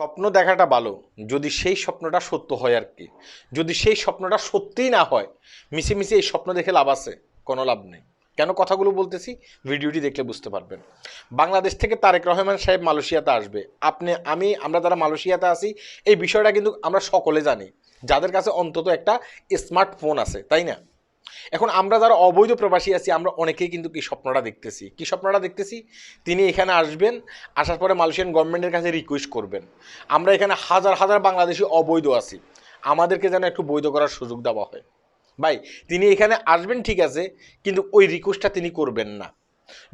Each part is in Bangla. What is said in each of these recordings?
স্বপ্ন দেখাটা ভালো যদি সেই স্বপ্নটা সত্য হয় আর কি। যদি সেই স্বপ্নটা সত্যিই না হয়, মিশে মিশে এই স্বপ্ন দেখে লাভ আছে? কোনো লাভ নেই। কেন কথাগুলো বলতেছি, ভিডিওটি দেখলে বুঝতে পারবেন। বাংলাদেশ থেকে তারেক রহমান সাহেব মালয়েশিয়াতে আসবে। আমরা যারা মালয়েশিয়াতে আছি, এই বিষয়টা কিন্তু আমরা সকলে জানি, যাদের কাছে অন্তত একটা স্মার্টফোন আছে, তাই না? এখন আমরা যারা অবৈধ প্রবাসী আছি, আমরা অনেকেই কিন্তু কি স্বপ্নটা দেখতেছি, কি স্বপ্নটা দেখতেছি, তিনি এখানে আসবেন, আসার পরে মালয়েশিয়ান গভর্নমেন্টের কাছে রিকোয়েস্ট করবেন, আমরা এখানে হাজার হাজার বাংলাদেশি অবৈধ আছি, আমাদেরকে যেন একটু বৈধ করার সুযোগ দেওয়া হয়। ভাই, তিনি এখানে আসবেন ঠিক আছে, কিন্তু ওই রিকোয়েস্টটা তিনি করবেন না।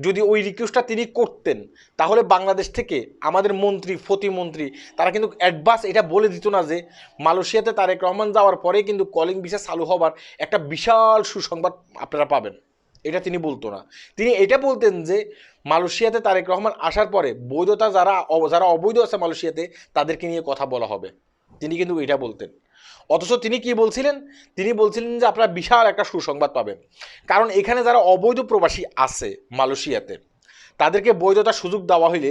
যদি ওই রিকোয়েস্টটা তিনি করতেন, তাহলে বাংলাদেশ থেকে আমাদের মন্ত্রী প্রতিমন্ত্রী তারা কিন্তু অ্যাডভান্স এটা বলে দিত না যে মালয়েশিয়াতে তারেক রহমান যাওয়ার পরে কিন্তু কলিং ভিসা চালু হবার একটা বিশাল সুসংবাদ আপনারা পাবেন। এটা তিনি বলতো না। তিনি এটা বলতেন যে মালয়েশিয়াতে তারেক রহমান আসার পরে বৈধতা যারা যারা অবৈধ আছে মালয়েশিয়াতে, তাদেরকে নিয়ে কথা বলা হবে। তিনি কিন্তু এটা বলতেন। অথচ তিনি কি বলছিলেন? তিনি বলছিলেন যে আপনারা বিশাল একটা সুসংবাদ পাবেন, কারণ এখানে যারা অবৈধ প্রবাসী আছে মালয়েশিয়াতে, তাদেরকে বৈধতার সুযোগ দেওয়া হইলে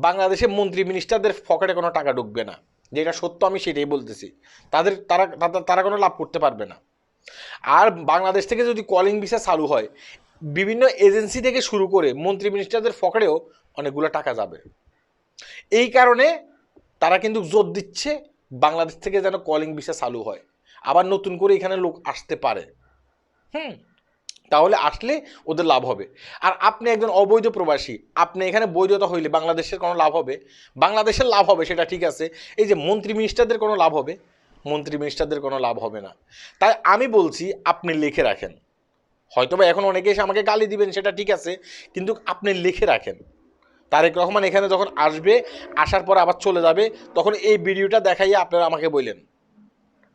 বাংলাদেশের মন্ত্রী মিনিস্টারদের পকেটে কোনো টাকা ঢুকবে না। যেটা সত্য, আমি সেটাই বলতেছি। তারা কোনো লাভ করতে পারবে না। আর বাংলাদেশ থেকে যদি কলিং ভিসা চালু হয়, বিভিন্ন এজেন্সি থেকে শুরু করে মন্ত্রী মিনিস্টারদের পকেটেও অনেকগুলো টাকা যাবে। এই কারণে তারা কিন্তু জোর দিচ্ছে বাংলাদেশ থেকে যেন কলিং ভিসা চালু হয়, আবার নতুন করে এখানে লোক আসতে পারে। তাহলে আসলে ওদের লাভ হবে। আর আপনি একজন অবৈধ প্রবাসী, আপনি এখানে বৈধতা হইলে বাংলাদেশের কোনো লাভ হবে? বাংলাদেশের লাভ হবে, সেটা ঠিক আছে। এই যে মন্ত্রী মিনিস্টারদের কোনো লাভ হবে? মন্ত্রী মিনিস্টারদের কোনো লাভ হবে না। তাই আমি বলছি, আপনি লিখে রাখেন। হয়তোবা এখন অনেকে এসে আমাকে গালি দিবেন, সেটা ঠিক আছে, কিন্তু আপনি লিখে রাখেন। তারেক রহমান এখানে যখন আসবে, আসার পর আবার চলে যাবে, তখন এই ভিডিওটা দেখাইয়ে আপনারা আমাকে বললেন,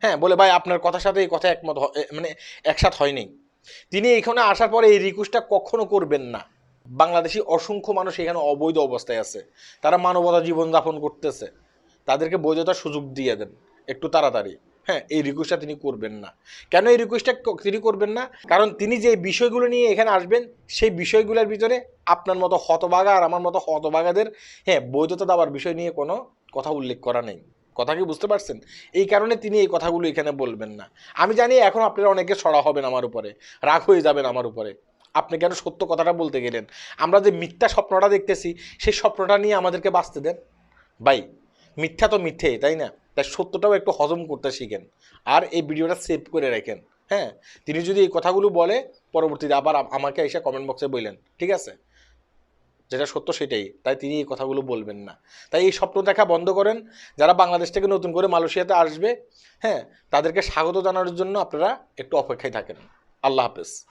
হ্যাঁ, বলে ভাই আপনার কথার সাথে এই কথা একমত, মানে একসাথ হয়নি। তিনি এখানে আসার পরে এই রিকোয়েস্টটা কখনো করবেন না। বাংলাদেশি অসংখ্য মানুষ এখানে অবৈধ অবস্থায় আছে, তারা মানবতা জীবনযাপন করতেছে, তাদেরকে বৈধতার সুযোগ দিয়ে দেন একটু তাড়াতাড়ি। হ্যাঁ, এই রিকোয়েস্টটা তিনি করবেন না। কেন এই রিকোয়েস্টটা তিনি করবেন না? কারণ তিনি যে বিষয়গুলো নিয়ে এখানে আসবেন, সেই বিষয়গুলোর ভিতরে আপনার মতো হতভাগা আর আমার মতো হতভাগাদের বৈধতা দেওয়ার বিষয় নিয়ে কোনো কথা উল্লেখ করা নেই। কথা কি বুঝতে পারছেন? এই কারণে তিনি এই কথাগুলো এখানে বলবেন না। আমি জানি এখন আপনারা অনেকে সরা হবেন আমার উপরে, রাগ হয়ে যাবেন আমার উপরে। আপনি কেন সত্য কথাটা বলতে গেলেন? আমরা যে মিথ্যা স্বপ্নটা দেখতেছি, সেই স্বপ্নটা নিয়ে আমাদেরকে বাঁচতে দেন। ভাই, মিথ্যা তো মিথ্যে, তাই না? তাই সত্যটাও একটু হজম করতে শিখেন, আর এই ভিডিওটা সেভ করে রাখেন। হ্যাঁ, তিনি যদি এই কথাগুলো বলে, পরবর্তীতে আবার আমাকে এসে কমেন্ট বক্সে বললেন, ঠিক আছে? যেটা সত্য সেটাই, তাই তিনি এই কথাগুলো বলবেন না। তাই এই স্বপ্ন দেখা বন্ধ করেন। যারা বাংলাদেশ থেকে নতুন করে মালয়েশিয়াতে আসবে, তাদেরকে স্বাগত জানানোর জন্য আপনারা একটু অপেক্ষায় থাকেন। আল্লাহ হাফেজ।